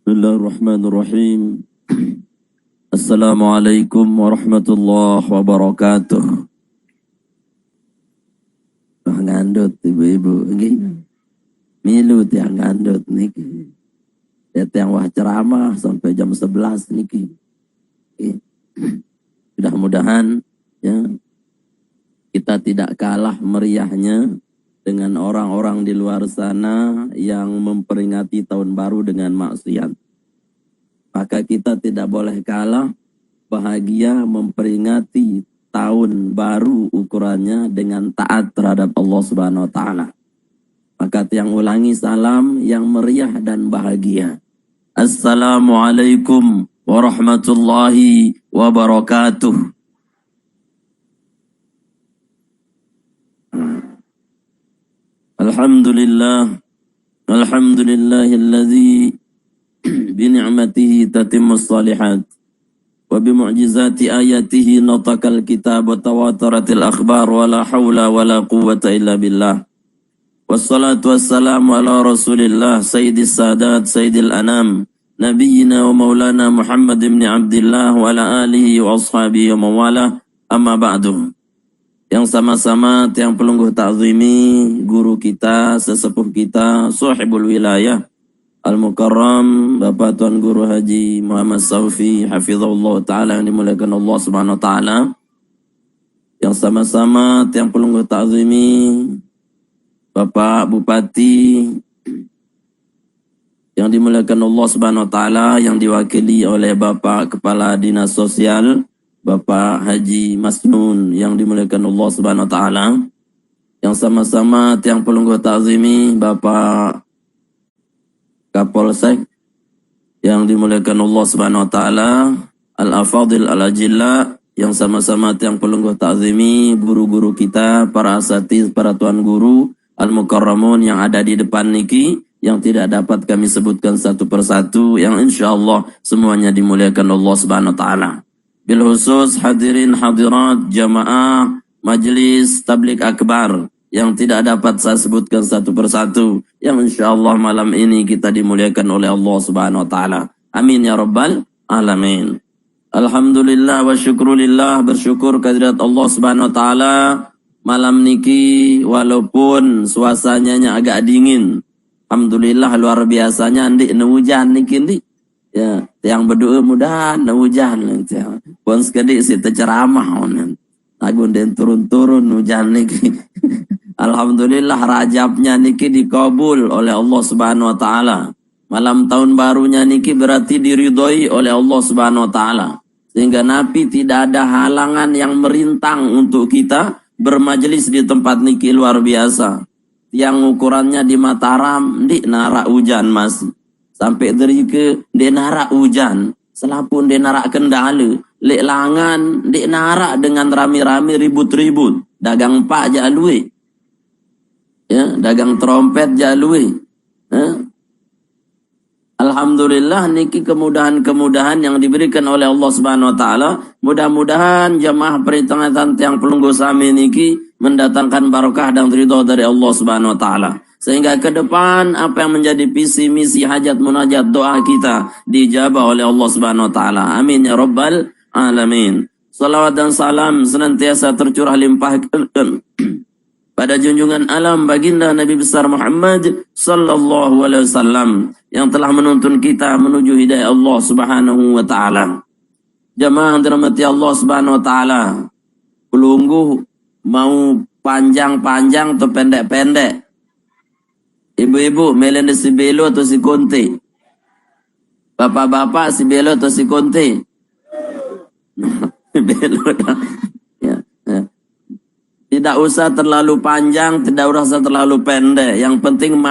Bismillahirrahmanirrahim. Assalamualaikum warahmatullahi wabarakatuh. Ngandut ibu-ibu nggih. Milu tiang ngandut niki. Tiang wah ceramah sampai jam 11 niki. Mudah-mudahan ya kita tidak kalah meriahnya dengan orang-orang di luar sana yang memperingati tahun baru dengan maksiat. Maka kita tidak boleh kalah bahagia memperingati tahun baru ukurannya dengan taat terhadap Allah Subhanahu wa taala. Maka tiang ulangi salam yang meriah dan bahagia. Assalamualaikum warahmatullahi wabarakatuh. Alhamdulillahilladzi bini'matihi tatimmus salihat wa bimu'jizati ayatihi natakal kitab wa tawataratil akhbar wa la hawla wa la quwwata illa billah. Wassalatu wassalamu ala rasulillah sayyidis sadat sayyidil anam nabiyyina wa maulana Muhammad ibn Abdillah wa ala alihi wa ashabihi wa mawala amma ba'du. Yang sama-sama tiang pelungguh ta'zimi guru kita, sesepuh kita, sahibul wilayah Al-Mukarram, Bapak Tuan Guru Haji Muhammad Saufi, hafizahullah ta'ala, yang dimuliakan Allah subhanahu wa ta'ala. Yang sama-sama tiang pelungguh ta'zimi Bapak Bupati, yang dimuliakan Allah subhanahu wa ta'ala, yang diwakili oleh Bapak Kepala Dinas Sosial, Bapak Haji Masnun, yang dimuliakan Allah subhanahu wa ta'ala. Yang sama-sama tiang pelungguh ta'zimi Bapak Kapolsek, yang dimuliakan Allah subhanahu wa ta'ala, Al-Afadil Al-Ajilla, yang sama-sama tiang pelungguh ta'zimi guru-guru kita, para asatiz, para tuan guru Al-Mukarramun yang ada di depan niki, yang tidak dapat kami sebutkan satu persatu, yang insyaallah semuanya dimuliakan Allah subhanahu wa ta'ala. Bil khusus hadirin hadirat jamaah majlis tabligh akbar yang tidak dapat saya sebutkan satu persatu, yang insyaallah malam ini kita dimuliakan oleh Allah subhanahu wa ta'ala. Amin ya rabbal alamin. Alhamdulillah wa syukrulillah, bersyukur kehadirat Allah subhanahu wa ta'ala. Malam niki walaupun suasananya agak dingin, alhamdulillah luar biasanya ndik hujan niki ndik. Ya, yang berdoa mudah hujan ya. Pun sekali si terceramah lagu den turun-turun hujan niki. Alhamdulillah Rajabnya niki dikabul oleh Allah subhanahu wa ta'ala. Malam tahun barunya niki berarti diridhoi oleh Allah subhanahu wa ta'ala. Sehingga Nabi tidak ada halangan yang merintang untuk kita bermajlis di tempat niki luar biasa. Yang ukurannya di Mataram di narak hujan masih. Sampai dari ke di narak hujan. Selapun di narak Kendala. Lek langan di narak dengan rami-rami ribut-ribut. Dagang pak jalui. Ya, dagang trompet jalui. Alhamdulillah niki kemudahan-kemudahan yang diberikan oleh Allah Subhanahu wa taala. Mudah-mudahan jamaah peringatan tiang pelungguh sami niki mendatangkan barakah dan ridha dari Allah Subhanahu wa taala. Sehingga ke depan apa yang menjadi visi misi hajat munajat doa kita dijabah oleh Allah Subhanahu wa taala. Amin ya rabbal alamin. Salawat dan salam senantiasa tercurah limpahkan pada junjungan alam baginda Nabi besar Muhammad sallallahu alaihi wasallam yang telah menuntun kita menuju hidayah Allah Subhanahu wa taala. Jamaah dirahmati Allah Subhanahu wa taala. Pelungguh mau panjang-panjang atau pendek-pendek? Ibu-ibu melen si belo atau si konte? Bapak-bapak si belo atau si konte? Belo dah. Ya. Tidak usah terlalu panjang, tidak usah terlalu pendek. Yang penting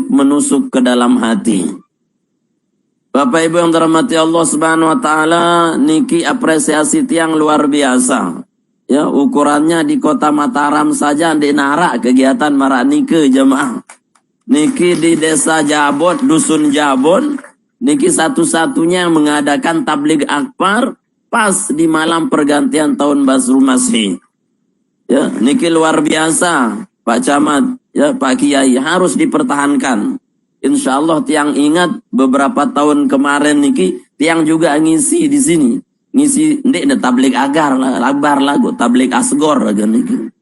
menusuk ke dalam hati. Bapak Ibu yang dirahmati Allah Subhanahu wa taala, niki apresiasi tiang luar biasa. Ya, ukurannya di Kota Mataram saja di narak kegiatan marak nike jemaah. Niki di desa Jabon, dusun Jabon, niki satu-satunya yang mengadakan tabligh akbar pas di malam pergantian tahun Baru Masih. Ya, niki luar biasa, Pak Camat, ya Pak Kiai harus dipertahankan. Insyaallah tiang ingat beberapa tahun kemarin niki tiang juga ngisi di sini. Ngisi ndek tablik agar lah, akbar lagu tablik asgor lagi niki.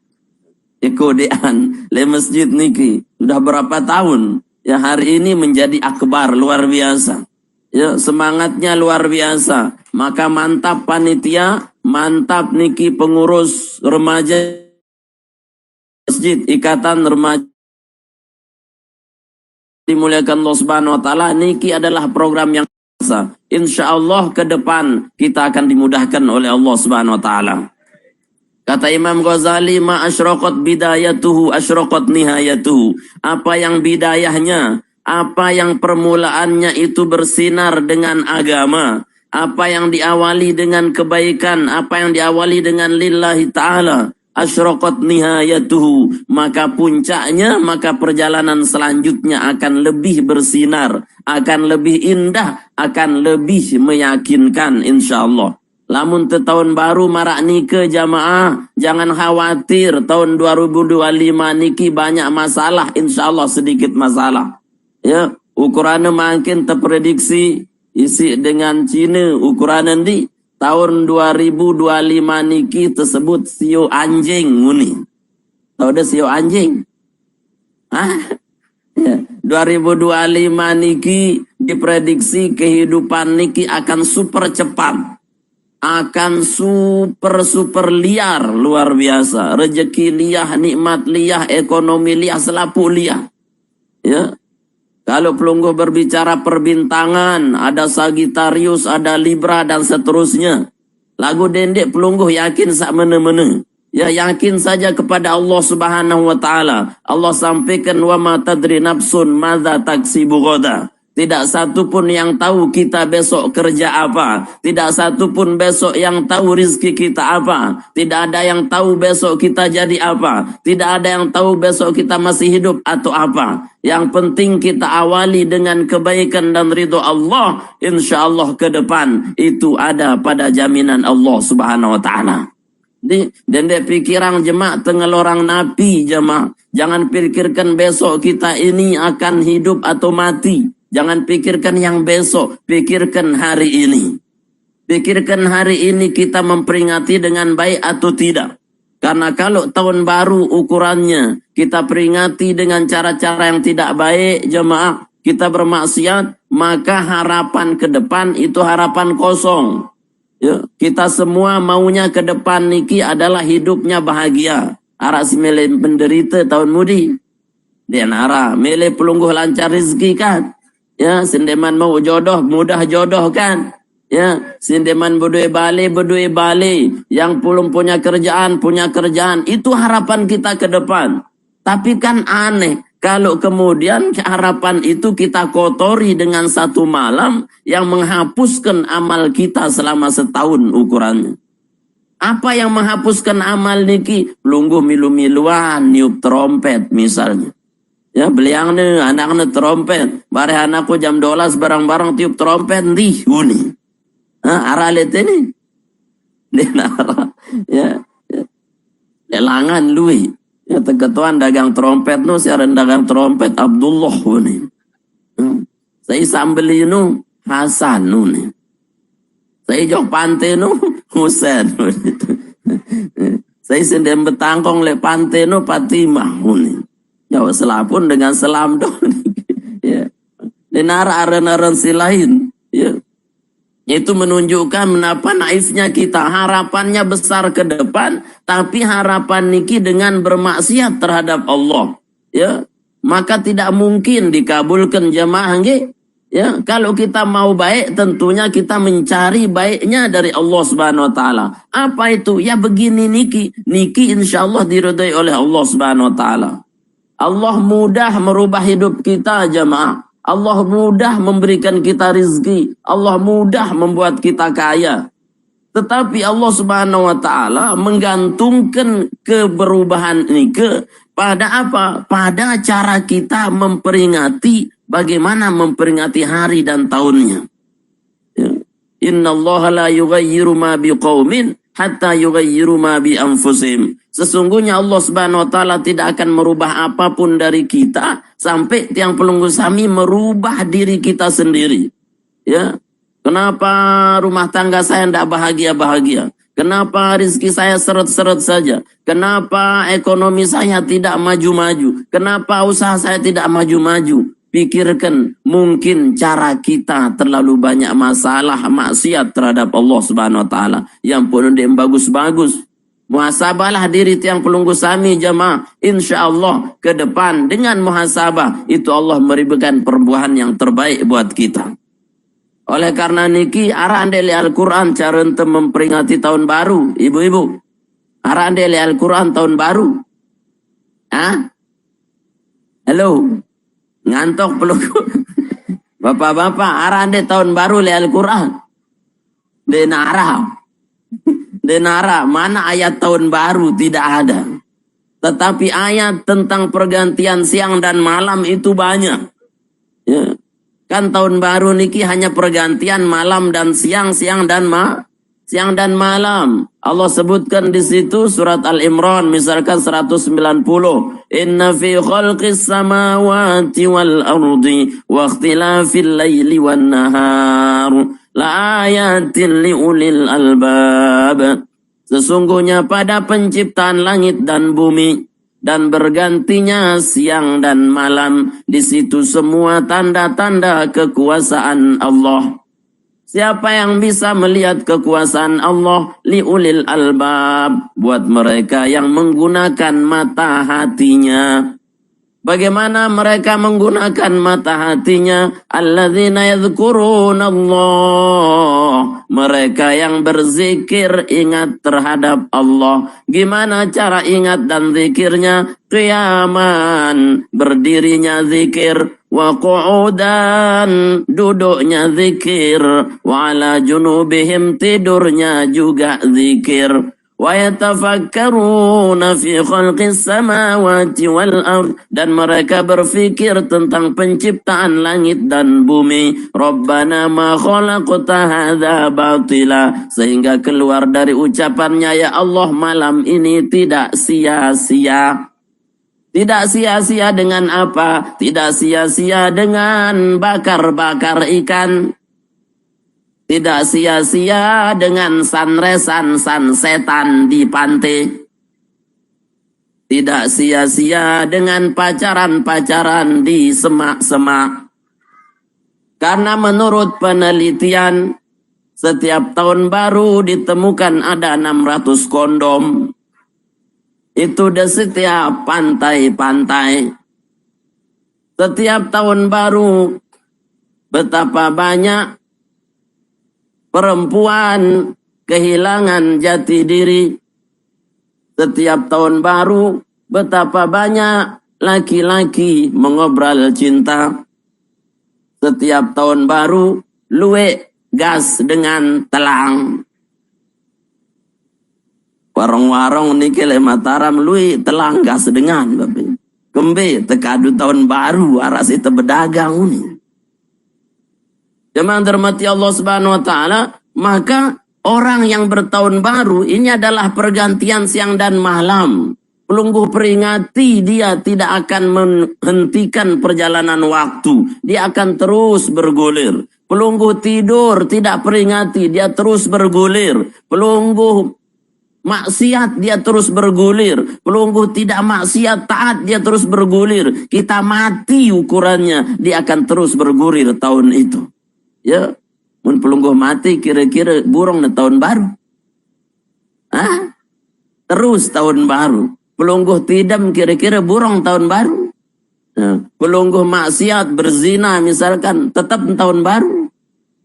Ikodean le masjid niki sudah berapa tahun ya, hari ini menjadi akbar luar biasa ya, semangatnya luar biasa. Maka mantap panitia, mantap niki pengurus remaja masjid, ikatan remaja dimuliakan Allah Subhanahu wa taala. Niki adalah program yang biasa. Insyaallah ke depan kita akan dimudahkan oleh Allah Subhanahu wa taala. Kata Imam Ghazali, ma asyraqat bidayatuhu asyraqat nihayatuhu. Apa yang bidayahnya, apa yang permulaannya itu bersinar dengan agama, apa yang diawali dengan kebaikan, apa yang diawali dengan lillahi ta'ala, asyraqat nihayatuhu, maka puncaknya, maka perjalanan selanjutnya akan lebih bersinar, akan lebih indah, akan lebih meyakinkan insyaallah. Lamun te tahun baru marak nike jamaah, jangan khawatir, tahun 2025 niki banyak masalah, insyaallah sedikit masalah. Ya, ukurannya makin terprediksi isi dengan Cina, ukuran nanti tahun 2025 niki tersebut sio anjing nguni. Tahu dah sio anjing? Ah, ya. 2025 niki diprediksi kehidupan niki akan super cepat. Akan super liar, luar biasa. Rezeki liah, nikmat liah, ekonomi liah, selapu liah. Ya. Kalau pelungguh berbicara perbintangan, ada Sagittarius, ada Libra dan seterusnya. Lagu dendek pelungguh yakin sak mene-mene. Ya, yakin saja kepada Allah Subhanahu wa taala. Allah sampaikan wa ma tadri nafsun madza taksibu ghadan. Tidak satu pun yang tahu kita besok kerja apa. Tidak satu pun besok yang tahu rizki kita apa. Tidak ada yang tahu besok kita jadi apa. Tidak ada yang tahu besok kita masih hidup atau apa. Yang penting kita awali dengan kebaikan dan ridho Allah. Insya Allah ke depan itu ada pada jaminan Allah Subhanahu wa ta'ala. Dan dia pikiran jemaah tengelorang napi jemaah. Jangan pikirkan besok kita ini akan hidup atau mati. Jangan pikirkan yang besok, pikirkan hari ini. Pikirkan hari ini kita memperingati dengan baik atau tidak. Karena kalau tahun baru ukurannya kita peringati dengan cara-cara yang tidak baik, jemaah, kita bermaksiat, maka harapan ke depan itu harapan kosong. Ya, kita semua maunya ke depan niki adalah hidupnya bahagia. Arah si milih penderita tahun mudi. Dia nara, milih pelungguh lancar rezeki kan. Ya, sindeman mau jodoh, mudah jodoh kan. Ya, sindeman berdua balik. Yang belum punya kerjaan. Itu harapan kita ke depan. Tapi kan aneh, kalau kemudian harapan itu kita kotori dengan satu malam yang menghapuskan amal kita selama setahun ukurannya. Apa yang menghapuskan amal niki? Pelungguh milu-miluan, niup trompet misalnya. Ya, beliang nih, anak-anak trompet. Bare anakku jam 12 barang-barang tiup trompet nih, uni. Arah lihat ini. Dia nara. Ya. Lelangan lui. Ya, ketuaan dagang trompet nu, siaran dagang trompet Abdullah uni. Saya sambeli nu Hasan uni. Saya jok pantai nu Husain uni. Saya sendiri betangkong le pantai nu Fatimah uni. Ya, selapun dengan selam dong. Ya. Denara aran-aran si lain. Ya. Itu menunjukkan menapa naifnya kita. Harapannya besar ke depan, tapi harapan niki dengan bermaksiat terhadap Allah. Ya. Maka tidak mungkin dikabulkan jemaah nggih. Ya, kalau kita mau baik tentunya kita mencari baiknya dari Allah Subhanahu wa taala. Apa itu? Ya begini niki. Niki insyaallah diridhai oleh Allah Subhanahu wa taala. Allah mudah merubah hidup kita jemaah. Allah mudah memberikan kita rizki. Allah mudah membuat kita kaya. Tetapi Allah Subhanahu wa taala menggantungkan keberubahan ini pada apa? Pada cara kita memperingati, bagaimana memperingati hari dan tahunnya. Ya. Innallaha la yughayyiru ma biqaumin hatta yughayyiru ma bi anfusihim. Sesungguhnya Allah Subhanahu wa taala tidak akan merubah apapun dari kita sampai tiang pelunggu sami merubah diri kita sendiri. Ya. Kenapa rumah tangga saya tidak bahagia-bahagia? Kenapa rezeki saya seret-seret saja? Kenapa ekonomi saya tidak maju-maju? Kenapa usaha saya tidak maju-maju? Pikirkan, mungkin cara kita terlalu banyak masalah maksiat terhadap Allah Subhanahu wa taala. Yang pun dia bagus-bagus. Muhasabahlah diri tiang pelunggu sami jamaah. Insyaallah ke depan dengan muhasabah itu Allah memberikan perbuahan yang terbaik buat kita. Oleh karena niki arah andeli Al-Quran cara untuk memperingati tahun baru, ibu-ibu. Arah andeli Al-Quran tahun baru. Hah? Halo? Ngantok pelunggu. Bapak-bapak, arah ande tahun baru li Al-Quran. Denara, mana ayat tahun baru tidak ada. Tetapi ayat tentang pergantian siang dan malam itu banyak. Ya. Kan tahun baru niki hanya pergantian malam dan siang dan malam. Allah sebutkan di situ surat Al-Imran misalkan 190. Inna fi khalqis samawati wal ardi wa ikhtilafil laili wan nahar la ayatin liulil albab. Sesungguhnya pada penciptaan langit dan bumi dan bergantinya siang dan malam, di situ semua tanda-tanda kekuasaan Allah. Siapa yang bisa melihat kekuasaan Allah? Liulil albab, buat mereka yang menggunakan mata hatinya. Bagaimana mereka menggunakan mata hatinya? Alladzina yadhkuruna Allah. Mereka yang berzikir, ingat terhadap Allah. Gimana cara ingat dan zikirnya? Qiyaman, berdirinya zikir. Wa qu'udan, duduknya zikir. Wa ala junubihim, tidurnya juga zikir. Wa yatafakkaruna fi khalqis samawati wal ard, dan mereka berfikir tentang penciptaan langit dan bumi. Rabbana ma khalaqta hadza batila, sehingga keluar dari ucapannya, ya Allah, malam ini tidak sia-sia. Tidak sia-sia dengan apa? Tidak sia-sia dengan bakar-bakar ikan. Tidak sia-sia dengan sunsetan di pantai. Tidak sia-sia dengan pacaran-pacaran di semak-semak. Karena menurut penelitian, setiap tahun baru ditemukan ada 600 kondom. Itu di setiap pantai-pantai. Setiap tahun baru, betapa banyak perempuan kehilangan jati diri. Setiap tahun baru, betapa banyak laki-laki mengobral cinta. Setiap tahun baru, luwe gas dengan telang. Warung-warung niki le Mataram luwe telang gas dengan babe. Kembe tekadu tahun baru aras itu berdagang ini. Jemaah dirahmati Allah Subhanahu wa taala, maka orang yang bertahun baru ini adalah pergantian siang dan malam. Pelungguh peringati dia tidak akan menghentikan perjalanan waktu. Dia akan terus bergulir. Pelungguh tidur tidak peringati, dia terus bergulir. Pelungguh maksiat dia terus bergulir. Pelungguh tidak maksiat taat dia terus bergulir. Kita mati ukurannya, dia akan terus bergulir tahun itu. Ya, mun pelungguh mati kira-kira burung na tahun baru. Hah? Terus tahun baru. Pelungguh tidam kira-kira burung tahun baru. Nah, pelungguh maksiat berzina misalkan tetap tahun baru.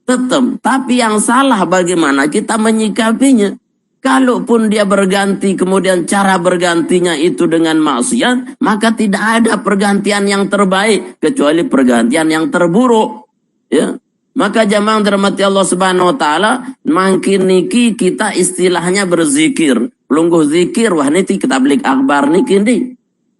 Tetap. Tapi yang salah bagaimana kita menyikapinya. Kalaupun dia berganti kemudian cara bergantinya itu dengan maksiat, maka tidak ada pergantian yang terbaik kecuali pergantian yang terburuk. Ya. Maka jamaah dirahmati Allah Subhanahu wa taala, makin niki kita istilahnya berzikir. Pelungguh zikir, wah niti kita beli akbar niki ndi.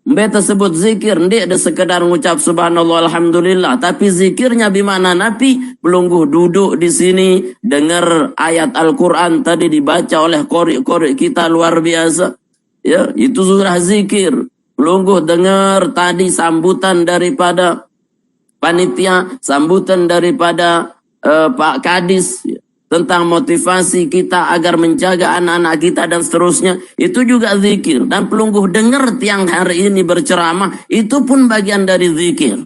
Mbe tersebut zikir, ndik ada sekedar ngucap subhanallah alhamdulillah, tapi zikirnya bimana napi pelungguh duduk di sini dengar ayat Al-Qur'an tadi dibaca oleh qori-qori kita luar biasa. Ya, itu sudah zikir. Pelungguh dengar tadi sambutan daripada panitia, sambutan daripada Pak Kadis tentang motivasi kita agar menjaga anak-anak kita dan seterusnya, itu juga zikir. Dan pelungguh dengar tiang hari ini berceramah, itu pun bagian dari zikir.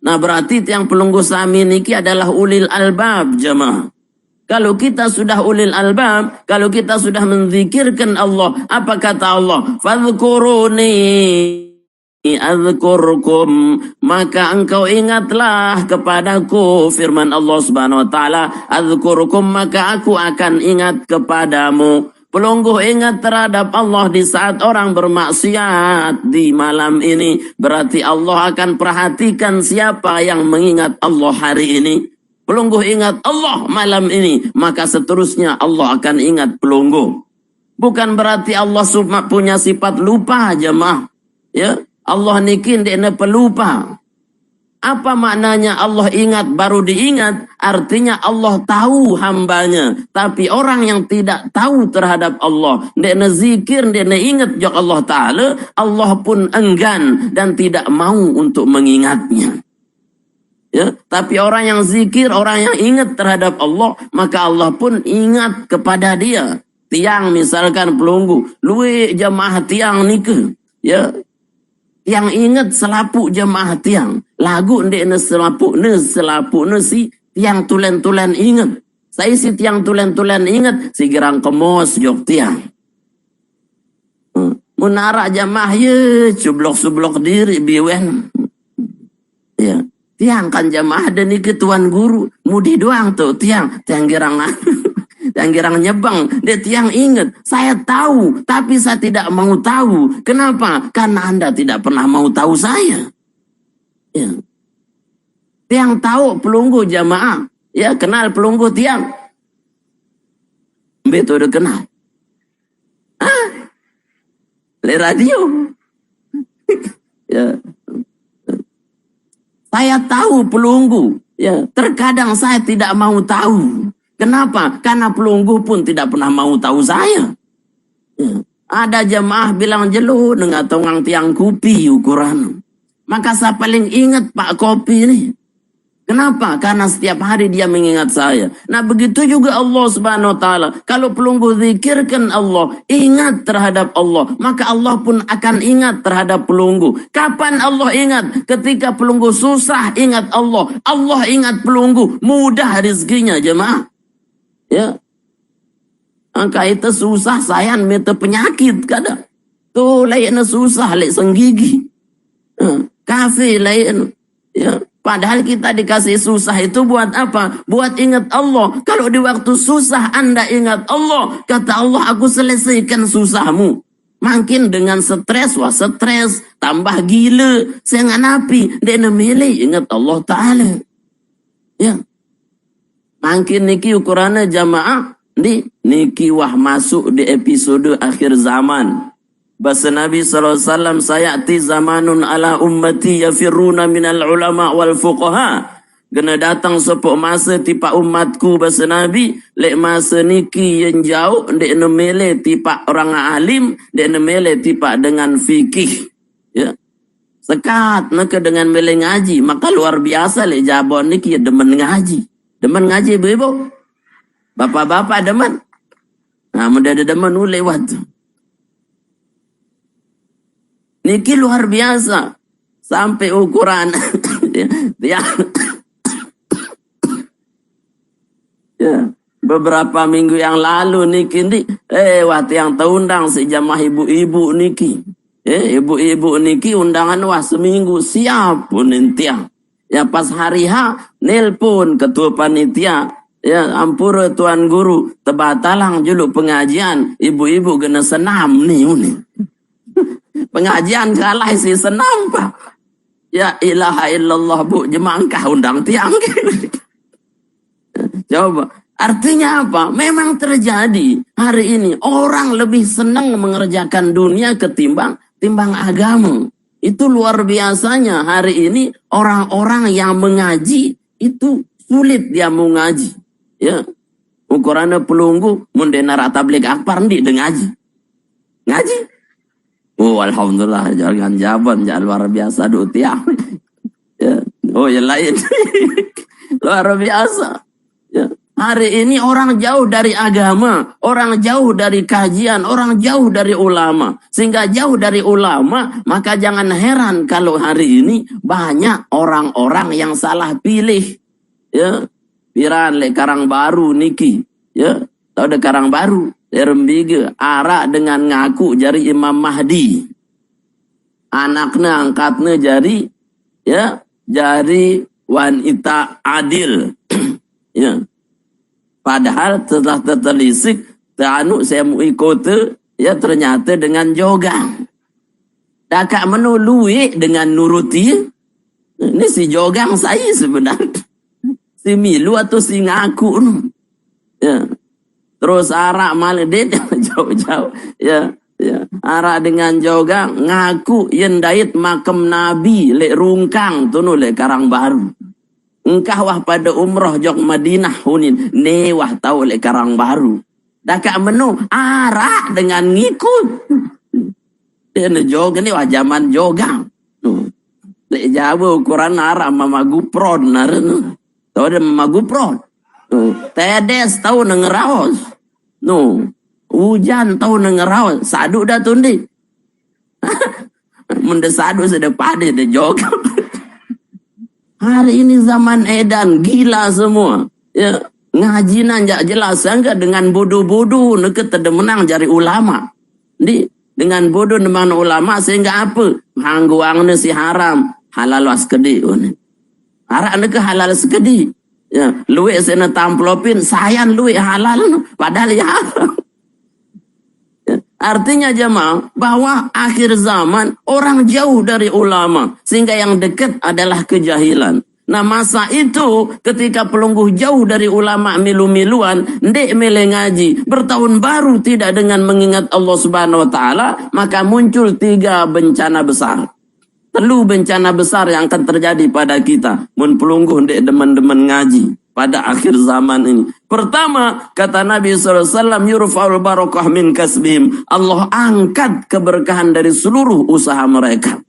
Nah berarti tiang pelungguh sami niki adalah ulil albab jemaah. Kalau kita sudah ulil albab, kalau kita sudah menzikirkan Allah, apa kata Allah? Fadhkuruni azkurkum, maka engkau ingatlah kepadaku, firman Allah Subhanahu wa taala, azkurkum, maka aku akan ingat kepadamu. Pelungguh ingat terhadap Allah di saat orang bermaksiat di malam ini, berarti Allah akan perhatikan siapa yang mengingat Allah hari ini. Pelungguh ingat Allah malam ini, maka seterusnya Allah akan ingat pelungguh. Bukan berarti Allah punya sifat lupa jemaah. Ya, Allah niki ndekne pelupa. Apa maknanya Allah ingat baru diingat? Artinya Allah tahu hambanya. Tapi orang yang tidak tahu terhadap Allah, ndekne zikir, ndekne ingat ya Allah Ta'ala, Allah pun enggan dan tidak mau untuk mengingatnya. Ya, tapi orang yang zikir, orang yang ingat terhadap Allah, maka Allah pun ingat kepada dia. Tiang misalkan pelunggu, luwe jamaah tiang nika, ya, yang ingat selapuk jemaah tiang. Lagu ndek ne selapuk ne si tiang tulen-tulen ingat. Saya si tiang tulen-tulen ingat si gerang kemos jok tiang. Munara jemaah ye cublok-cublok diri biwen. Ya, tiang kan jemaah dan iki tuan guru. Mudi doang tuh tiang gerang yang girang nyebang, dia tiang ingat, saya tahu, tapi saya tidak mau tahu. Kenapa? Karena Anda tidak pernah mau tahu saya. Ya. Tiang tahu pelungguh jamaah, ya kenal pelungguh tiang. Betul udah kenal. Hah? Le radio. Ya. Saya tahu pelungguh, ya terkadang saya tidak mau tahu. Kenapa? Karena pelungguh pun tidak pernah mau tahu saya. Ya. Ada jemaah bilang jelu dengan tongang tiang kopi ukuran. Maka saya paling ingat Pak Kopi ini. Kenapa? Karena setiap hari dia mengingat saya. Nah begitu juga Allah Subhanahu wa taala. Kalau pelungguh zikirkan Allah, ingat terhadap Allah, maka Allah pun akan ingat terhadap pelungguh. Kapan Allah ingat? Ketika pelungguh susah ingat Allah. Allah ingat pelungguh, mudah rezekinya jemaah. Ya, angka itu susah sayang mete penyakit kadang. Tuh lain susah lek senggigi. Kafe lain. Ya, padahal kita dikasih susah itu buat apa? Buat ingat Allah. Kalau di waktu susah Anda ingat Allah, kata Allah aku selesaikan susahmu. Makin dengan stres, wah stres, tambah gila, saya nggak napi, dia nemeli ingat Allah Ta'ala. Ya. Makin niki ukurannya jamaah di niki wah masuk di episode akhir zaman. Bahasa Nabi SAW, sayati zamanun ala ummati yafiruna minal ulama wal fuqaha. Gena datang sepuk masa tipa umatku bahasa Nabi, lek masa niki yang jauh dek nemele tipa orang alim, dek nemele tipa dengan fikih. Ya. Sekat neke dengan mele ngaji, maka luar biasa lek jabon niki ya demen ngaji. Demen ngaji ibu-ibu. Bapak-bapak demen. Nah, mudah ada demen lewat. Niki luar biasa. Sampai ukuran. Ya. Ya. Beberapa minggu yang lalu niki ini. Waktu yang terundang si jamaah ibu-ibu niki. Ibu-ibu niki undangan wah seminggu siap pun intiang. Ya pas hari H, nelpon ketua panitia. Ya ampura tuan guru, tebatalang juluk pengajian. Ibu-ibu kena senam nih. Pengajian kalah si senam pak. Ya ilaha illallah bu, jemangkah undang tiang. Coba, artinya apa? Memang terjadi hari ini. Orang lebih senang mengerjakan dunia ketimbang agama. Itu luar biasanya hari ini orang-orang yang mengaji itu sulit dia mau ngaji. Ya. Ukurannya pelunggu mundena tabligh akbar ndi dengaji. Ngaji. Oh alhamdulillah jangan jaban jangan luar biasa dutia. Ya. Oh yang lain. Luar biasa. Ya. Hari ini orang jauh dari agama, orang jauh dari kajian, orang jauh dari ulama. Sehingga jauh dari ulama, maka jangan heran kalau hari ini banyak orang-orang yang salah pilih. Ya, piran le Karang Baru niki. Ya, tahu ada Karang Baru, Rembige, arak dengan ngaku jari Imam Mahdi. Anaknya angkatnya jari wanita adil. Ya. Padahal setelah tertelisik, saya mau ikut, ya ternyata dengan jogang. Dakak menului dengan nuruti, ini si jogang saya sebenarnya. Si milu atau si ngaku. Ya. Terus arak malah dia jauh-jauh. Ya. Ya. Arak dengan jogang, ngaku yang dait makam Nabi, lek rungkang, tu lek Karang Baru. Engkau wah pada umroh jok Madinah hunin newah tahu le Karang Baru. Dakak menu arak dengan ngikut. Dia jog ni wah zaman jogang. Le Jawa ukuran arak mama gupron naran. Tahu ada mama gupron. Tedes tahu nengeraos. Hujan tahu nengeraos. Sadu dah tundi. Mendesadu sudah pade de jogang. Hari ini zaman edan, gila semua. Ya, ngaji nanjak jelas. Enggak dengan bodoh-bodoh, neket ada menang jari ulama. Dengan bodoh nemang ulama, sehingga apa? Hangguangnya si haram, halal waskedi. Harak neke halal sekedi. Ya, luwe sena tamplopin, sayan luwe halal. Padahal ya haram. Artinya jemaah bahwa akhir zaman orang jauh dari ulama. Sehingga yang dekat adalah kejahilan. Nah masa itu ketika pelungguh jauh dari ulama milu-miluan. Ndek mele ngaji. Bertahun baru tidak dengan mengingat Allah subhanahu wa ta'ala. Maka muncul 3 bencana besar. Telu bencana besar yang akan terjadi pada kita. Mun pelungguh ndek demen-demen ngaji. Pada akhir zaman ini. Pertama, kata Nabi SAW, yurfa'ul barakah min kasbihim. Allah angkat keberkahan dari seluruh usaha mereka.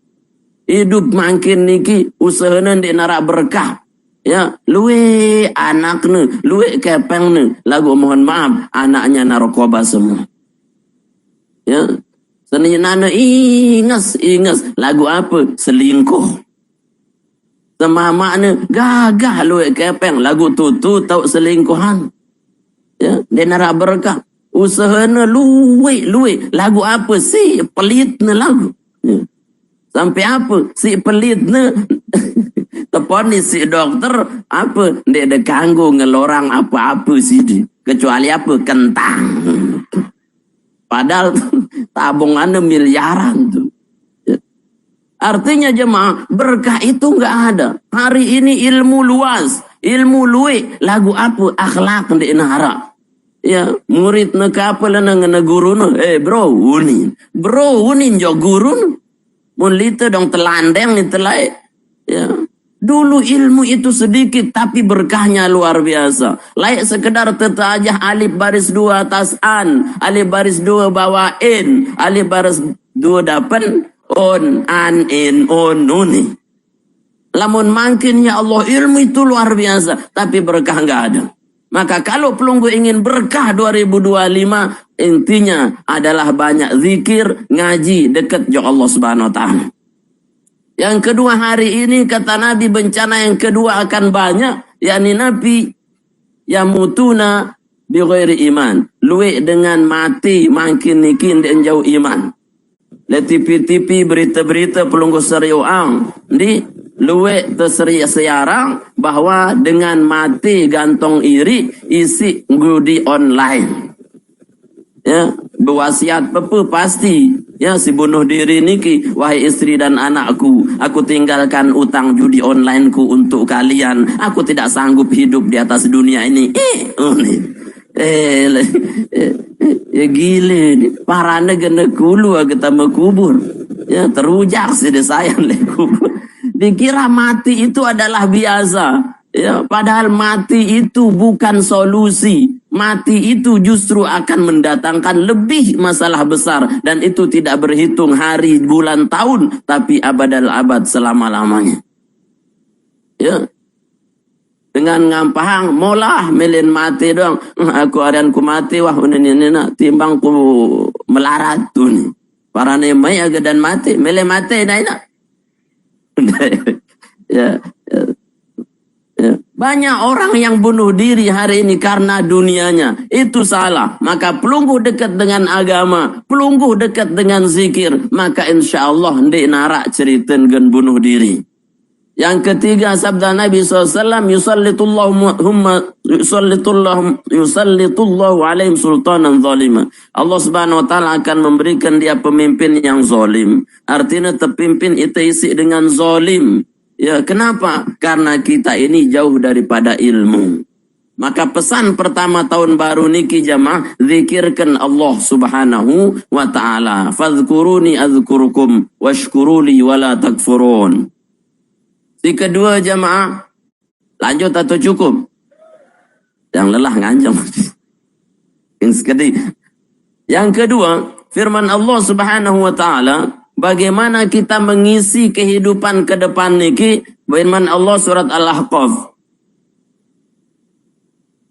Hidup makin niki, usahanya di narak berkah. Ya, luwe anaknya, luwe kepengnya. Lagu mohon maaf, anaknya narkoba semua. Ya, seninana ingas. Lagu apa? Selingkuh. Semamaknya gagah luwe kepeng lagu tutu tau selingkuhan. Ya, dia narak berkah. Usahanya luwe lagu apa sih pelitnya lagu. Ya. Sampai apa si pelitnya teponi si dokter apa dia ada kanggo ngelorang apa-apa sih di. Kecuali apa kentang. Padahal tabungannya miliaran tuh. Artinya jemaah, berkah itu enggak ada. Hari ini ilmu luas, ilmu luwe, lagu apa? Akhlak di nahara. Ya, murid nekapel nang guru no. Bro, unin jo guru. Mun lite dong telandeng ni telai. Ya. Dulu ilmu itu sedikit tapi berkahnya luar biasa. Layak sekedar tetajah alif baris 2 atas an, alif baris 2 bawah in, alif baris 2 dapan on, an, in, on, nuni. Lamun makin ya Allah ilmu itu luar biasa. Tapi berkah enggak ada. Maka kalau pelunggu ingin berkah 2025. Intinya adalah banyak zikir, ngaji, dekat jo Allah subhanahu wa ta'ala. Yang kedua hari ini kata Nabi bencana yang kedua akan banyak. yakni Nabi yang mutuna bi ghairi iman. Luwe dengan mati makin nikin dan jauh iman. Le tipi-tipi berita-berita pelunggu seriuang di luwe terseria siarang bahwa dengan mati gantong iri isi ngudi online. Ya, berwasiat pepe pasti ya si bunuh diri niki, wahai istri dan anakku, aku tinggalkan utang judi onlineku untuk kalian. Aku tidak sanggup hidup di atas dunia ini. Ya gile, parane gene kulu kita mekubur. Ya, terujak sih sayang leku. Dikira mati itu adalah biasa. Ya, padahal mati itu bukan solusi. Mati itu justru akan mendatangkan lebih masalah besar. Dan itu tidak berhitung hari, bulan, tahun. Tapi abadal abad selama-lamanya. Ya. Dengan ngampahang, molah melin mati dong. Aku harianku mati, wah ini timbang ku melarat tuh nih. Para nemai agak dan mati, mele mati dah nak. ya, ya, ya. Banyak orang yang bunuh diri hari ini karena dunianya. Itu salah. Maka pelungguh dekat dengan agama, pelungguh dekat dengan zikir, maka insya Allah ndik narak ceriten gen bunuh diri. Yang ketiga sabda Nabi SAW, yusallitullahu alaihim sultanan zalima. Allah Subhanahu wa taala akan memberikan dia pemimpin yang zalim. Artinya terpimpin itu isi dengan zalim. Ya, kenapa? Karena kita ini jauh daripada ilmu. Maka pesan pertama tahun baru niki jamaah, zikirkan Allah Subhanahu wa taala. Fadhkuruni azkurukum washkuruli wala takfurun. Di kedua jamaah, lanjut atau cukup? Yang lelah nganjang. Yang kedua, firman Allah Subhanahu wa taala, bagaimana kita mengisi kehidupan ke depan niki? Firman Allah surat Al-Ahqaf.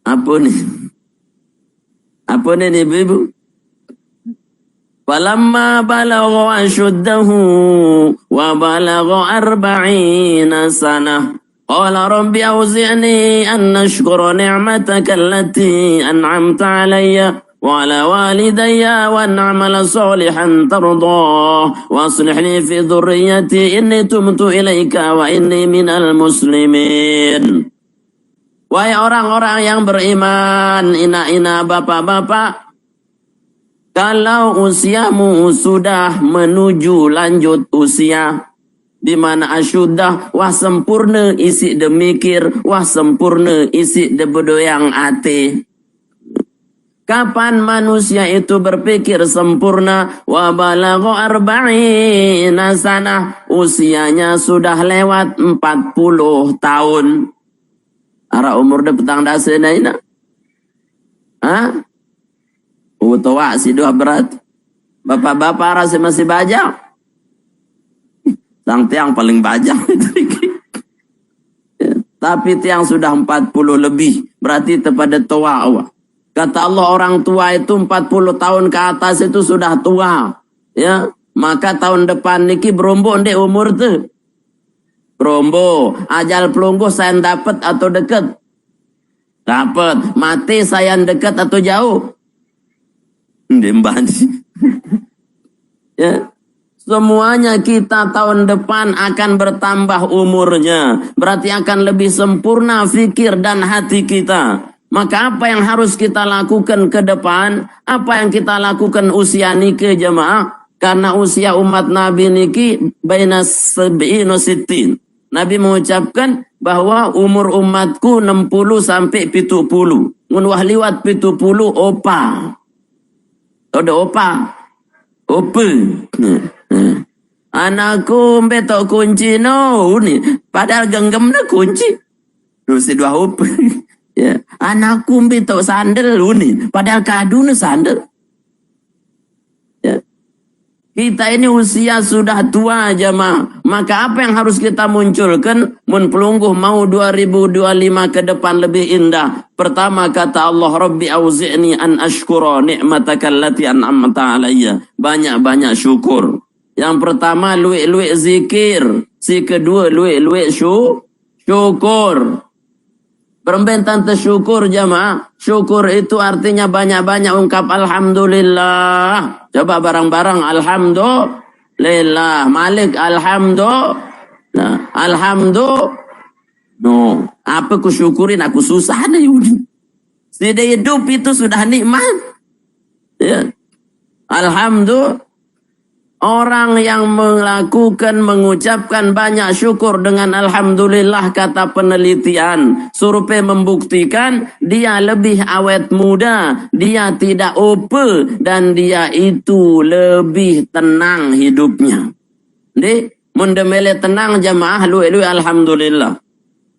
Apa nih? Apa nih Ibu? Falamma balagha ashuddahu wa balagha 40 sanah qala rabbi awzi'ni an ashkura ni'mataka allati an'amta 'alayya wa 'ala walidayya wa an a'mala salihan tardah wa aslih li fi dhurriyyati inni tubtu ilaika wa inni minal muslimin. Wahai orang-orang yang beriman, ina-ina bapak-bapak, kalau usiamu sudah menuju lanjut usia, di mana asyudah, wah sempurna isi demikir, wah sempurna isi debedoyang ate. Kapan manusia itu berpikir sempurna? Wa balagha 40 sanah, usianya sudah lewat 40 tahun. Ara umur de petang dasena ina. Hah? Tua si dua berat. Bapak-bapak rasa masih bajang. Sang tiang paling bajang. Tapi tiang sudah 40 lebih. Berarti kepada tua. Kata Allah orang tua itu 40 tahun ke atas itu sudah tua. Ya, maka tahun depan niki berombo ndek umur tu. Berombo. Ajal pelungguh saya dapat atau dekat? Dapat. Mati saya dekat atau jauh? Ya. Semuanya kita tahun depan akan bertambah umurnya. Berarti akan lebih sempurna fikir dan hati kita. Maka apa yang harus kita lakukan ke depan? Apa yang kita lakukan usia niki jemaah? Karena usia umat Nabi niki baina 70 60. Nabi mengucapkan bahwa umur umatku 60 sampai 70. Mun wah liwat 70 opa. Ada opa. Opa. Anakku betok kunci no ni. Padahal genggam na kunci. Nusi dua opa. Ya. Anakku betok sandal ni. Padahal kadu na sandal. Ya. Kita ini usia sudah tua jamaah. Maka apa yang harus kita munculkan? Mun pelungguh mau 2025 ke depan lebih indah. Pertama kata Allah, Rabbi auzi'ni an ashkura ni'mataka allati an'amta 'alayya. Banyak-banyak syukur. Yang pertama luik-luik zikir. Si kedua luik-luik syukur. Perbentan tersyukur jamaah. Syukur itu artinya banyak-banyak ungkap alhamdulillah. Coba barang-barang alhamdulillah. Malik alhamdulillah. Alhamdulillah. No, apa ku syukurin aku susah nih. Sudah hidup itu sudah nikmat. Ya. Alhamdulillah. Orang yang mengucapkan banyak syukur dengan alhamdulillah, kata penelitian, survei membuktikan dia lebih awet muda, dia tidak ope, dan dia itu lebih tenang hidupnya. Di mendemele tenang jamaah lu alhamdulillah.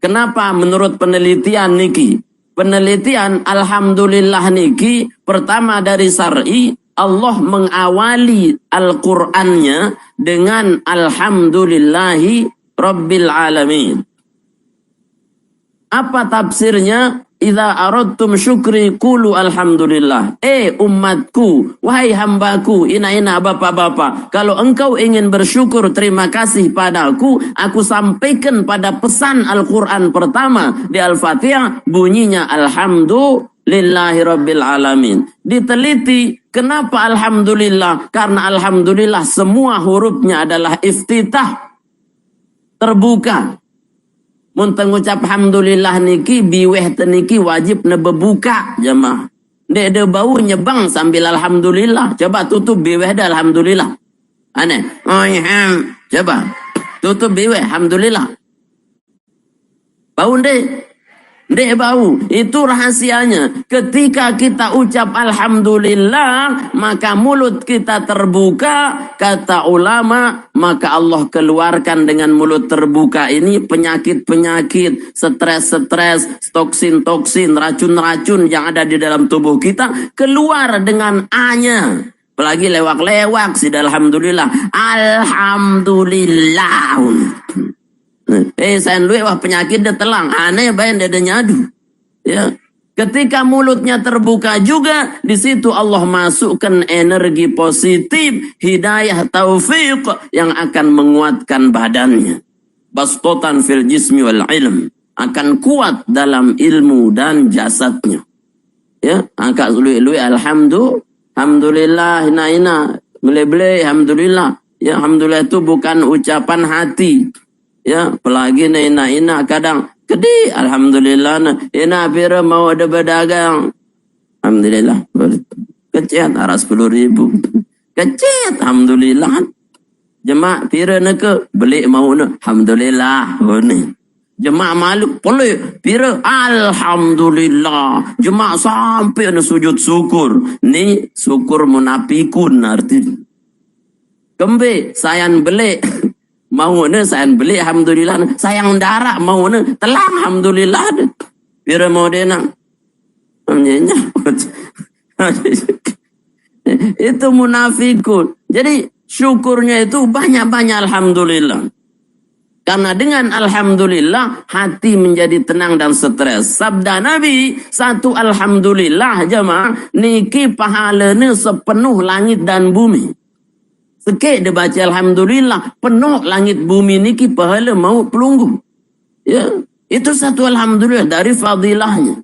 Kenapa menurut penelitian niki? Penelitian alhamdulillah niki pertama dari syar'i, Allah mengawali Al-Qur'annya dengan alhamdulillahi rabbil alamin. Apa tafsirnya? Idza aradtum syukri qulu alhamdulillah. Umatku, wahai hambaku, ina bapak-bapak, kalau engkau ingin bersyukur terima kasih padaku, aku sampaikan pada pesan Al-Qur'an pertama di Al-Fatihah bunyinya alhamdulillahi rabbil alamin. Diteliti kenapa alhamdulillah? Karena alhamdulillah semua hurufnya adalah iftitah, terbuka. Mun tengucap alhamdulillah niki biweh teniki wajib nebebuka jemaah. Dek de bau nyebang sambil alhamdulillah. Coba tutup biweh dah alhamdulillah. Aneh. Coba tutup biweh alhamdulillah. Bau dek. Dek bau. Itu rahasianya. Ketika kita ucap alhamdulillah, maka mulut kita terbuka. Kata ulama, maka Allah keluarkan dengan mulut terbuka ini penyakit-penyakit, stres-stres, toksin-toksin, racun-racun yang ada di dalam tubuh kita keluar dengan A-nya. Apalagi lewak-lewak sih alhamdulillah. Alhamdulillah. Saya wah penyakit dia telang. Aneh bayan dia nyadu. Ya. Ketika mulutnya terbuka juga, di situ Allah masukkan energi positif, hidayah, taufik yang akan menguatkan badannya. Bastotan fil jismi wal ilm, akan kuat dalam ilmu dan jasadnya. Ya, angkat lui alhamdulillah, ina bele alhamdulillah. Ya, alhamdulillah itu bukan ucapan hati. Ya, apalagi ina kadang gede, alhamdulillah. Ina pira mau ada berdagang, alhamdulillah. Kecet aras 10.000. Kecet, alhamdulillah. Jemaah pira neke beli mau ne, alhamdulillah. Jemaah malu boleh pira alhamdulillah. Jemaah sampai ne sujud syukur. Ni syukur munafikun arti. Kembe sayan beli mau ne sayan beli alhamdulillah, sayang darah mau ne telang alhamdulillah. Pira mau dena itu munafikun. Jadi syukurnya itu banyak-banyak alhamdulillah. Karena dengan alhamdulillah hati menjadi tenang dan stres. Sabda Nabi, satu alhamdulillah jemaah niki pahalanya sepenuh langit dan bumi. Sekek dia baca alhamdulillah, penuh langit bumi niki pahala mau pelunggu. Ya, itu satu alhamdulillah dari fadilahnya.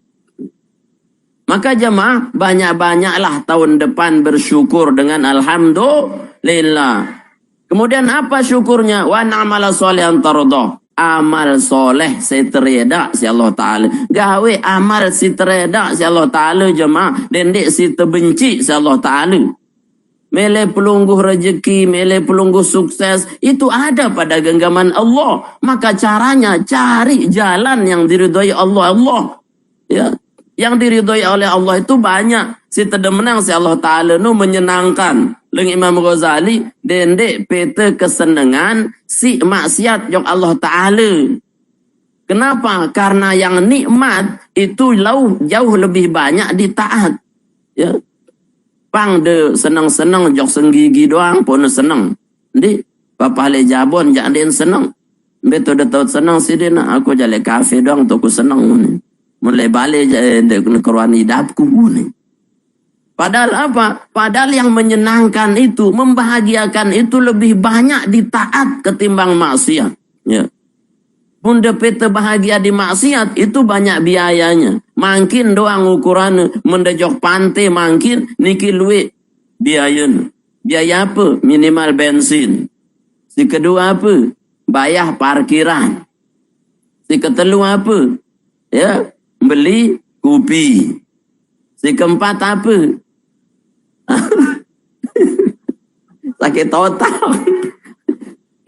Maka jemaah banyak-banyaklah tahun depan bersyukur dengan alhamdulillah. Kemudian apa syukurnya? Wa na'mala sholihan tardah. Amal soleh si tereda si Allah Ta'ala. Gawe amal si tereda si Allah Ta'ala jemaah. Dendek si terbenci si Allah Ta'ala. Mele pelungguh rezeki, mele pelungguh sukses, itu ada pada genggaman Allah. Maka caranya cari jalan yang diridhoi Allah. Ya, yang diridhoi oleh Allah itu banyak. Si terdemenang si Allah Ta'ala nu menyenangkan. Leng Imam Ghazali, dendek pete kesenangan si maksiat yang Allah Ta'ala. Kenapa? Karena yang nikmat itu jauh lebih banyak ditaat. Ya. Pang de senang-senang jok senggigi doang pun senang. Di papa le jabon jak den senang. Beto de taut senang si dina aku jale kafe doang tu aku senang ni. Mulai balik de keruan hidapku ni. Padahal apa? Padahal yang menyenangkan itu, membahagiakan itu lebih banyak ditaat ketimbang maksiat. Ya. Bunda peta bahagia di maksiat itu banyak biayanya. Mungkin doang ukuran mendejok pantai mungkin niki luwe biayanya. Biaya apa? Minimal bensin. Si kedua apa? Bayar parkiran. Si ketelu apa? Ya, beli kopi. Si keempat apa? Sakit total.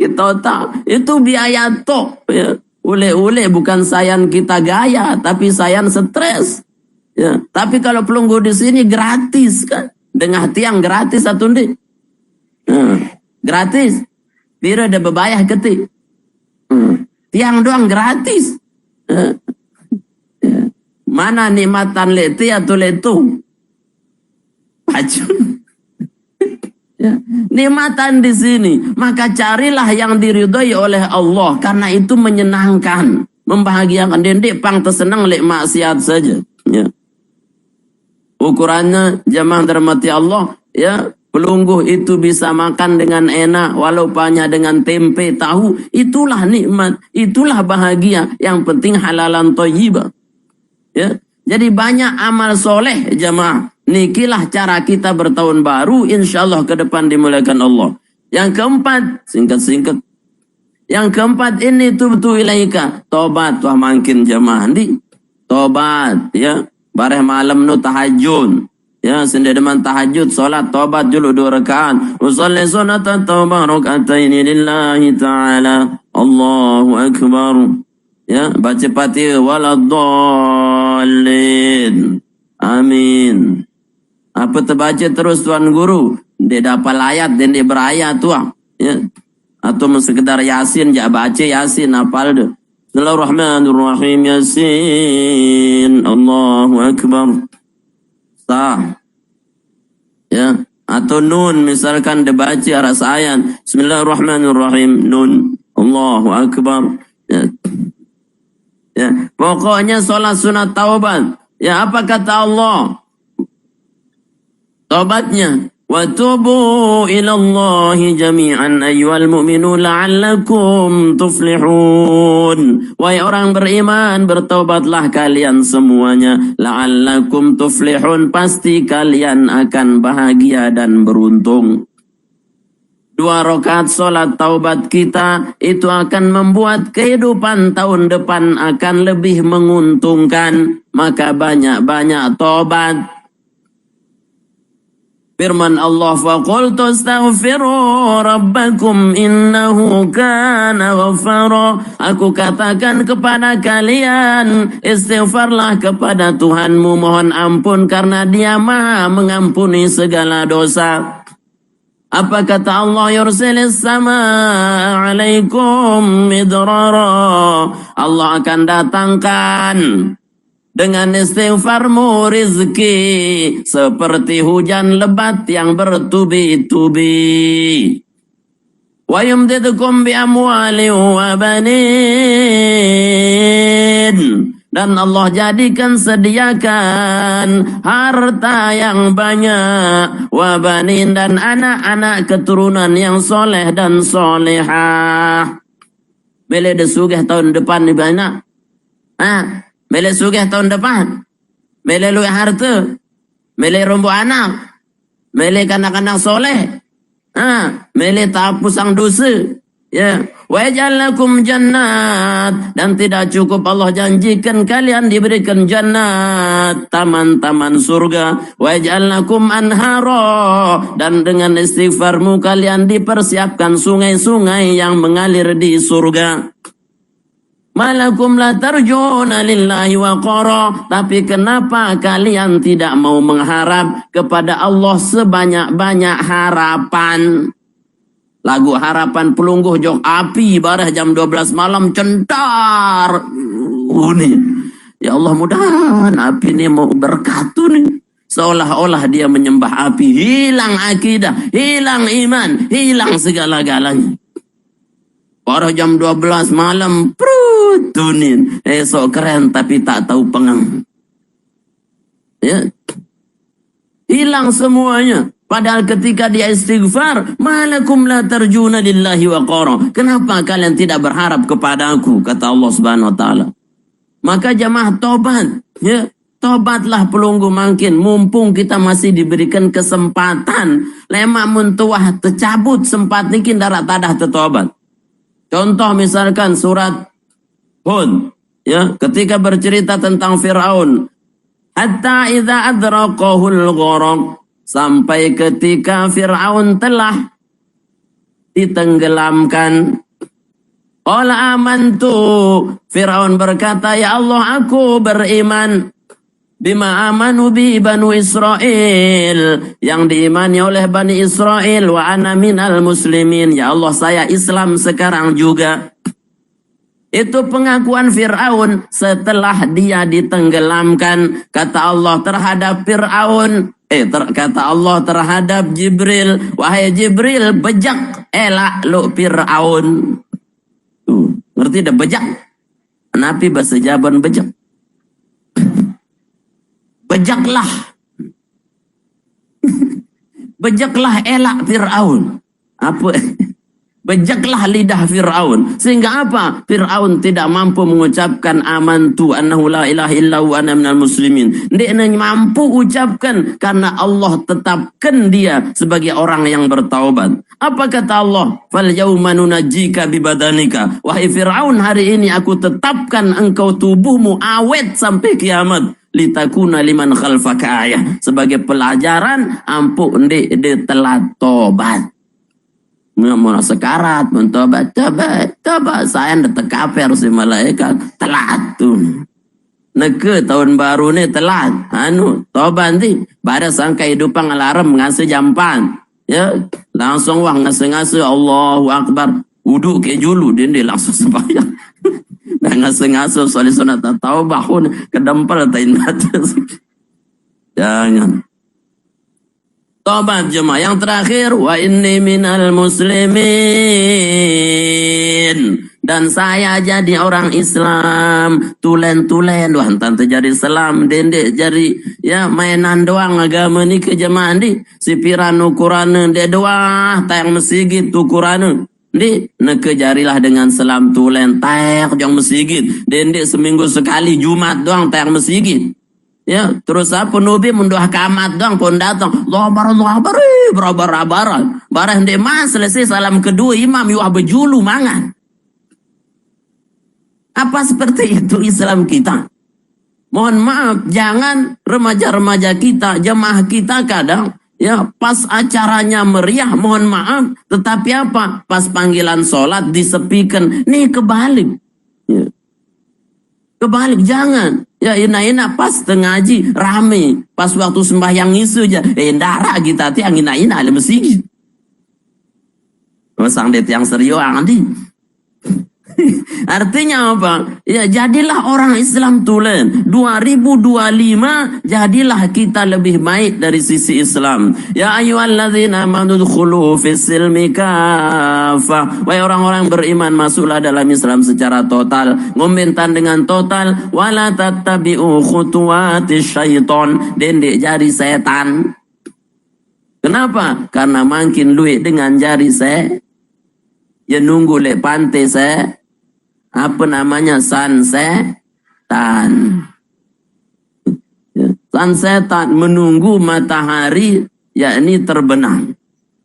Total itu biaya tok ya. Ule-ule bukan sayan kita gaya tapi sayan stres ya. Tapi kalau pelunggu di sini gratis kan, dengan tiang gratis satu ndi gratis Pira ada bebayah ketik. Tiang doang gratis. Mana nikmatan leti atau letung? Pacun. Ya. Nikmatan di sini. Maka carilah yang diridhoi oleh Allah. Karena itu menyenangkan. Membahagiakan. Dendek pang tersenang lek maksiat saja. Ya. Ukurannya jamaah dirahmati Allah. Ya. Pelungguh itu bisa makan dengan enak, walaupun dengan tempe, tahu. Itulah nikmat, itulah bahagia. Yang penting halalan thayyibah. Ya. Jadi banyak amal soleh jamaah. Nikilah cara kita bertahun baru, insyaallah ke depan dimuliakan Allah. Yang keempat, singkat-singkat. Yang keempat ini tubtu ilaika. Tobat wah makin jamaah di. Tobat ya. Bareh malam nu tahajud. Ya, sendedeman tahajud, salat, tobat dulu 2 rakaat. Usalli sunatan taubah raka'ataini lillahi ta'ala. Allahu Akbar. Ya, baca Fatihah waladdallin. Amin. Apa terbaca terus Tuan Guru? Dia dapat ayat dan dia berayat tuah. Ya. Atau sekedar Yasin, jak baca Yasin, apal dia. Bismillahirrahmanirrahim. Yasin. Allahu Akbar. Ya, atau nun misalkan dibaca arah ayat Bismillahirrahmanirrahim nun Allahu Akbar. Ya. Ya, pokoknya sholat sunat taubat. Ya, apa kata Allah? Taubatnya wa tubu ilallahi jami'an ayyuhal mu'minun la'allakum tuflihun. Wahai orang beriman, bertaubatlah kalian semuanya. La'allakum tuflihun, pasti kalian akan bahagia dan beruntung. 2 rakaat sholat taubat kita itu akan membuat kehidupan tahun depan akan lebih menguntungkan. Maka banyak-banyak taubat. Firman Allah, faqultu astaghfiru rabbakum innahu kana ghaffara. Aku katakan kepada kalian, istighfarlah kepada Tuhanmu, mohon ampun karena Dia Maha mengampuni segala dosa. Apa kata Allah? Yursilis sama alaikum midrara. Allah akan datangkan dengan istighfarmu rizki seperti hujan lebat yang bertubi-tubi. Wa yumdidukum bi amwali wa banin. Dan Allah jadikan sediakan harta yang banyak, wa banin, dan anak-anak keturunan yang soleh dan solehah. Bila ada sugih tahun depan ni banyak. Mele sugih tahun depan. Mele luih harta. Mele rombo anak. Mele kanak-kanak soleh. Mele tak pusang dosa. Ya. Wa yaj'alakum jannat. Dan tidak cukup Allah janjikan kalian diberikan jannat. Taman-taman surga. Wa yaj'alakum anhara. Dan dengan istighfarmu kalian dipersiapkan sungai-sungai yang mengalir di surga. Malakum la tarjuna lillahi waqara. Tapi kenapa kalian tidak mau mengharap kepada Allah sebanyak-banyak harapan? Lagu harapan pelungguh jok api barah jam 12 malam centar. Nih. Ya Allah, mudahan api ini mau berkatu nih. Seolah-olah dia menyembah api. Hilang akidah, hilang iman, hilang segala-galanya. Barah jam 12 malam, tunin. Esok keren tapi tak tahu pengang. Ya. Hilang semuanya. Padahal ketika dia istighfar, malakum la tarjuna lillahi waqara. Kenapa kalian tidak berharap kepada aku? Kata Allah Subhanahu wa taala. Maka jamaah tobat, ya. Tobatlah pelunggu makin, mumpung kita masih diberikan kesempatan. Lemak muntuah tercabut sempat nikin darat tadah tertobat. Contoh misalkan surat Hud, ya, ketika bercerita tentang Fir'aun. Hatta idza adraqahul gharaq, sampai ketika Fir'aun telah ditenggelamkan. Qala amantu, Fir'aun berkata, ya Allah, aku beriman. bima amanu bi Banu Israel, yang diimani oleh Bani Israel, wa ana minal muslimin, ya Allah saya Islam sekarang juga. Itu pengakuan Fir'aun setelah dia ditenggelamkan. Kata Allah terhadap Fir'aun, kata Allah terhadap Jibril, wahai Jibril, bejak elak lo Fir'aun. Ngerti dah bejak? Nabi bahasa Jaban bejak. Bejaklah. Bejaklah elak Fir'aun. Apa? Bejaklah lidah Fir'aun. Sehingga apa? Fir'aun tidak mampu mengucapkan amantu annahu la ilaha illahu ana minal muslimin. Dia mampu ucapkan karena Allah tetapkan dia sebagai orang yang bertaubat. Apa kata Allah? Fal yauma nunajjika bibadanika. Wahai Fir'aun, hari ini aku tetapkan engkau tubuhmu awet sampai kiamat. Litakuna liman khalfaka ayah, sebagai pelajaran ampuh ndek de telat tobat. Mau sekarat mentobat tobat saya ndak kafir si malaikat telat tuh. Neke tahun baru ni telat tobat nanti pada sang kehidupan alarm ngasih jampan ya langsung wah ngasih Allahu Akbar wudhu ke julu dia langsung sembahyang. Nah ngasih soal sunat tahu bahun kedempel tainat. Jangan. Tobat jemaah. Yang terakhir, wa inni minal muslimin, dan saya jadi orang Islam. Tulen wah tante jadi Islam dendek jadi ya mainan doang agama ni ke jemaah ni si piran ukuran de doang tayang mesigit ukuran di nekejarilah dengan selam tulen tayak jong mesigit dendek seminggu sekali Jumat doang tayak mesigit ya terus apa Nabi mendoa kamat doang pun datang Allah Akbar barah ndek mas selesai salam kedua imam yuah bejulu mangan. Apa seperti itu Islam kita? Mohon maaf, jangan remaja-remaja kita, jemaah kita kadang ya pas acaranya meriah, mohon maaf, tetapi apa? Pas panggilan sholat disepikan, nih kebalik. Ya. Kebalik, jangan. Ya ina-ina pas ngaji rame, pas waktu sembahyang isu aja, ndara kita ti angin ina ada masjid. Masang det yang serius andi. Artinya apa? Ya jadilah orang Islam tulen. 2025 jadilah kita lebih baik dari sisi Islam. Ya ayyuhalladzina amanu dkhulu fis silmi kafah. Wahai orang-orang beriman, masuklah dalam Islam secara total, ngombentan dengan total. Wala tattabi'u khutuwatis syaiton, dendek jari setan. Kenapa? Karena makin luik dengan jari saya. Ya nunggu lek pantai saya. Apa namanya san setan. San setan menunggu matahari yakni terbenam.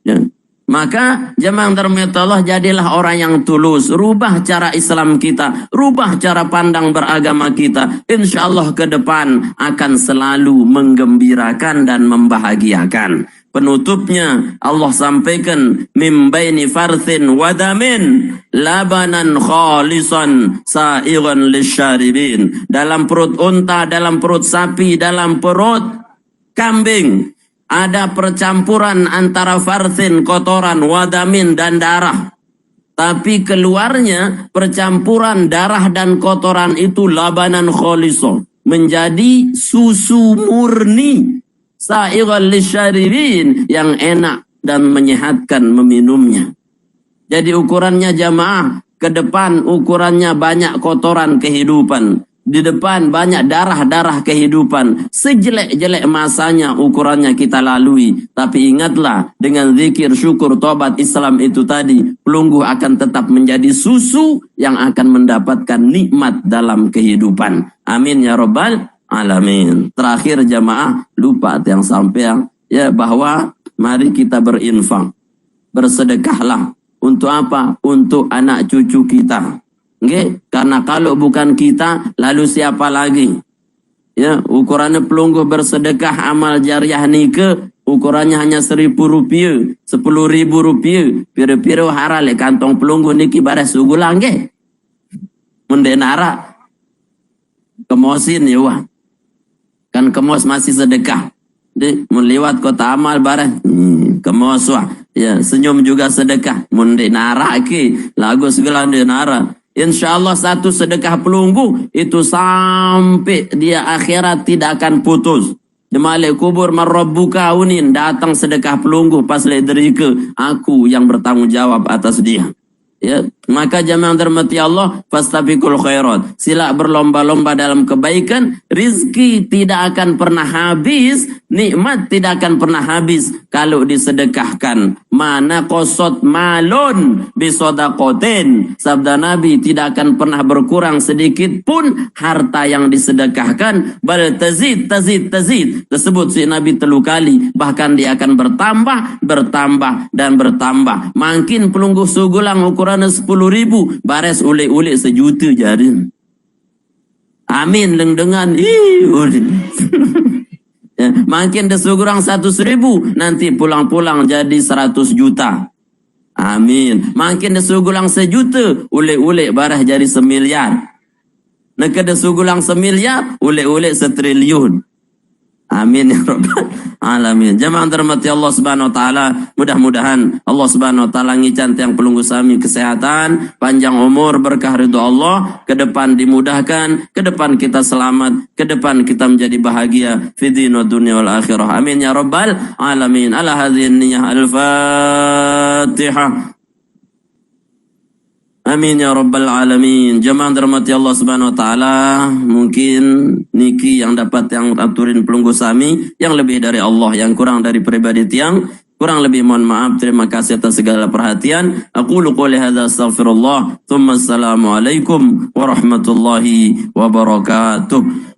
Ya. Maka jemaah dirahmati Allah, jadilah orang yang tulus, rubah cara Islam kita, rubah cara pandang beragama kita. Insyaallah ke depan akan selalu menggembirakan dan membahagiakan. Penutupnya Allah sampaikan mim baini farthin wadamin labanan khalisan sa'iran lisyaribin. Dalam perut unta, dalam perut sapi, dalam perut kambing ada percampuran antara farthin kotoran, wadamin dan darah. Tapi keluarnya percampuran darah dan kotoran itu labanan khalisan, menjadi susu murni. Sa'iran lisyaribin, yang enak dan menyehatkan meminumnya. Jadi ukurannya jamaah, ke depan ukurannya banyak kotoran kehidupan. Di depan banyak darah-darah kehidupan. Sejelek-jelek masanya ukurannya kita lalui. Tapi ingatlah, dengan zikir, syukur, tobat Islam itu tadi, pelungguh akan tetap menjadi susu yang akan mendapatkan nikmat dalam kehidupan. Amin ya rabbal alamin. Terakhir jamaah, lupa yang sampai ya bahwa mari kita berinfak, bersedekahlah. Untuk apa? Untuk anak cucu kita. Okay? Karena kalau bukan kita, lalu siapa lagi? Ya, ukurannya pelungguh bersedekah amal jariah nike, ukurannya hanya Rp1.000, Rp10.000. Pira-pira haral kantong pelungguh niki bares ugulang ke? Mendenara kemosin ya wah. Kan kemos masih sedekah. Melewat kota amal barang. Kemos wah. Ya, senyum juga sedekah. Mundi nara ki. Lagu segala dia nara. InsyaAllah satu sedekah pelunggu itu sampai dia akhirat tidak akan putus. Jemalik kubur marrabbuka unin. Datang sedekah pelunggu pas lederika. Aku yang bertanggung jawab atas dia. Ya, maka jamaah dirahmati Allah, fastabiqul khairat. Sila berlomba-lomba dalam kebaikan, rizki tidak akan pernah habis, nikmat tidak akan pernah habis kalau disedekahkan. Mana qasat malun bisodaqatin. Sabda Nabi, tidak akan pernah berkurang sedikit pun harta yang disedekahkan. Bal tazid. Tersebut si Nabi 3 kali, bahkan dia akan bertambah dan bertambah. Makin pelungguh sugulang ukuran 10.000 bares ulik-ulik 1 juta jadi. Amin dengan ya, makin desugurang 100.000 nanti pulang-pulang jadi 100 juta. Amin. Makin desugurang 1 juta ulik-ulik bares jadi 1 miliar. Nak desugurang 1 miliar ulik-ulik 1 triliun. Amin ya rabbal alamin. Jamaah dirahmati Allah Subhanahu wa taala, mudah-mudahan Allah Subhanahu wa taala ngican tiang pelunggu sami kesehatan, panjang umur, berkah ridho Allah, ke depan dimudahkan, ke depan kita selamat, ke depan kita menjadi bahagia fi din wa dunya wal akhirah. Amin ya rabbal alamin. Ala hadhihi niyyah al-Fatihah. Amin ya rabbal alamin. Jamaah dirahmati Allah Subhanahu wa taala, mungkin niki yang dapat yang aturin pelunggu sami, yang lebih dari Allah, yang kurang dari pribadi tiang, kurang lebih mohon maaf. Terima kasih atas segala perhatian. Aqulu qouli hadza astaghfirullah. Tsumma assalamu alaikum warahmatullahi wabarakatuh.